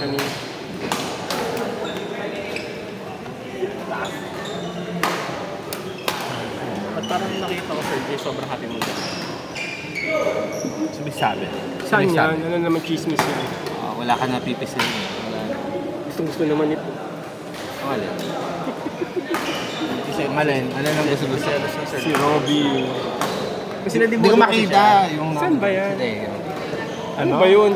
kanina. At parang nakita ko, Sir Jay, sobrang happy mo dyan. Sabi. Saan yan? Ano naman chismis yan? Wala ka na pipisin. Gusto naman ito. Malin. Kasi Malin, ano nang gusto? Si Robby. Kasi hindi ko makita yung... Saan ba yan? Ano ba yun?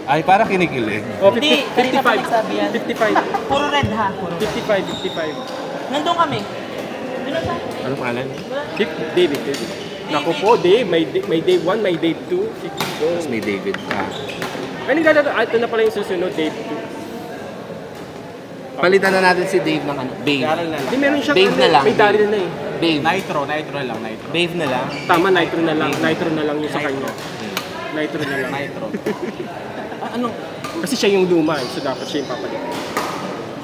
Ay, parang kinikilig. Oh, Hindi, kanina pa nagsabi yan. 55. Puro red ha? Puro red. 55. Nandun kami. Ano pangalan? David. Naku po, Dave. May Dave 1, may Dave 2. Tapos may David ka. Ano nga ito na pala yung susunod, Dave 2. Palitan na natin si Dave ng ano? Babe. Hindi, meron siya. Dave na lang. May Daryl na eh. Babe. Nitro lang. Babe na lang. Tama, Nitro na lang. Nitro na lang yung sa kanya. Nitro na lang. Nitro. Ano? Kasi siya yung luma eh, so dapat siya yung papalit.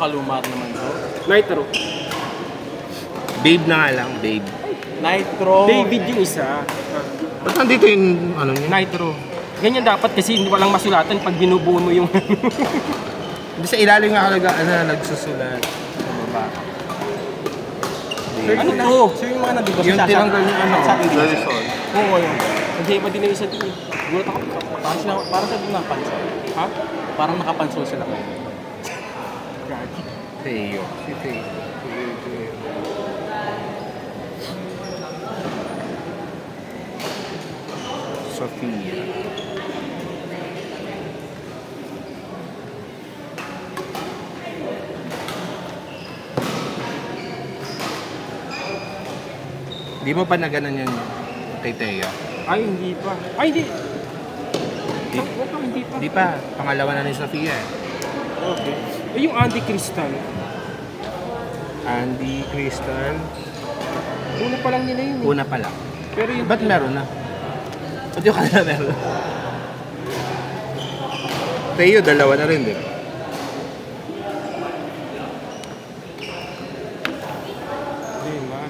Kalumar naman so. Nitro. Babe na nga lang, babe. Nitro. David yung isa. Ba't nandito yung ano niya? Nitro. Ganyan dapat kasi hindi walang masulatan pag binubuo mo yung Hindi sa ilalim nga nagsusulat. Baba. Ano to? So yung mga nabigos Yung tinanggal yung ano? Sa ating dito. Oo, yun. Hindi ba din yung isa din eh. Gulat ako. Parang sa doon nakapansol. Ha? Parang nakapansol sila kayo. Teo. Si Teo. Sofia. Di mo pa na ganun yun kay Teo? Ay, hindi pa. Ay, hindi. Hindi pa. Di pa. Pangalawa na ni Sofia eh. Okay. Eh, yung Andy Crystal. Andy, Crystal. Una pa lang nila yun eh. Una pa lang. Pero yung... Ba't meron na? Ba't yung kanila meron? Teo, dalawa na rin, di ba? Hindi, ma.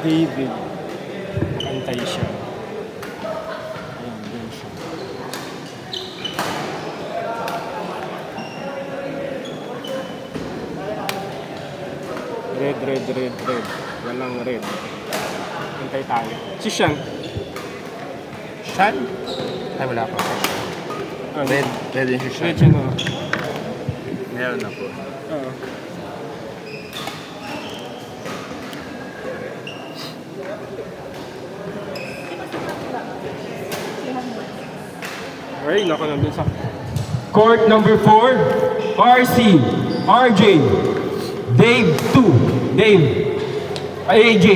David. Antay siya. Ayan, din siya. Red. Walang red. Antay tayo. Si Sean. Sean? Ay, wala pa. Ano? Red din si Sean. Red siya na. Meron na po. Oo. Ay, nako nandun sa... Court number 4, RC, RJ, Dave 2, Dave, AJ,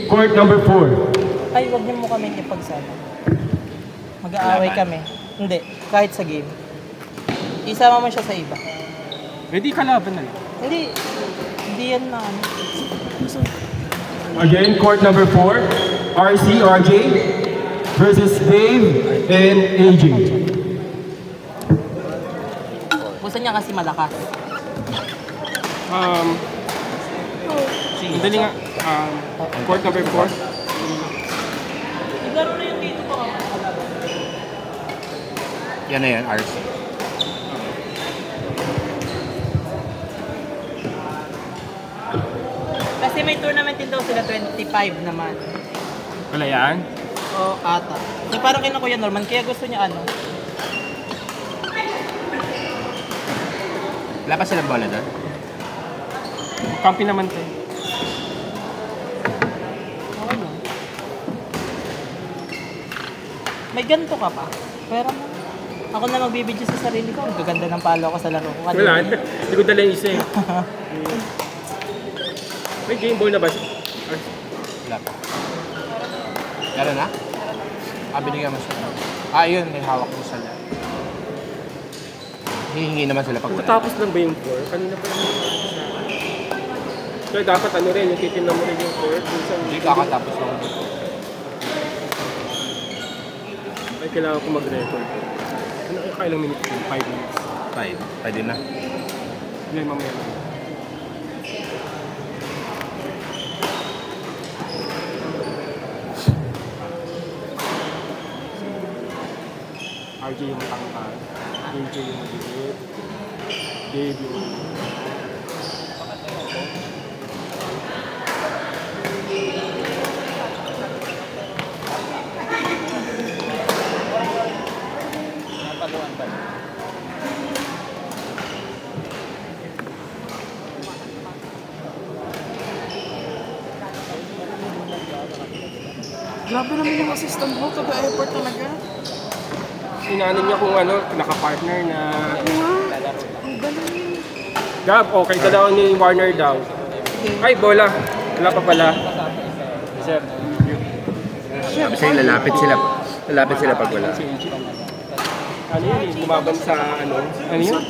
court number 4. Ay, wag niyo mo kami ipagsama. Mag-aaway kami. Hindi, kahit sa game. Isama mo siya sa iba. Pwede kalaban na lang. Hindi yan na ano. Again, court number 4, RC, RJ, versus Dave and AJ. Gusto niya kasi malakas. Madali nga, court number 4. Naglaro na yung dito pa. Yan na yan, RC. Kasi may tournament din daw sila 25 naman. Wala yan? O ata. So, parang kay na Kuya Norman, kaya gusto niya ano. Wala pa silang bola doon? Kampi naman to. Okay lang. May ganito ka pa. Pero ako na magbibidyo sa sarili ko. Ang gaganda ng palo ko sa laro ko. Wala, hindi ko dala yung isa eh. May game ball na ba? Wala pa. Meron na? Binigyan mo siya. Yun, may hawak mo sa lahat. Hihingi naman sila pag wala. Tapos lang ba yung 4? Kanina pa yung kaya dapat ano rin, yung titignan mo rin yung 4. Hindi kakatapos lang. Ay, kailangan ko mag-record. Ano, kailang minutes yun? 5 minutes. 5. Pwede na. Hindi, mamaya lang. RJ yung tangkad, AJ yung maliit, Dave yung Grabe naman yung assistant mo. Taga-effort talaga. inaano niya kung ano, naka-partner na Gab, okay ka daw ni Warner daw. Ay, bola. Wala pa pala. Sir. Sabi sa'yo, lalapit sila. Lalapit sila pag wala. Ano yun, lumaban sa ano? Ano yun?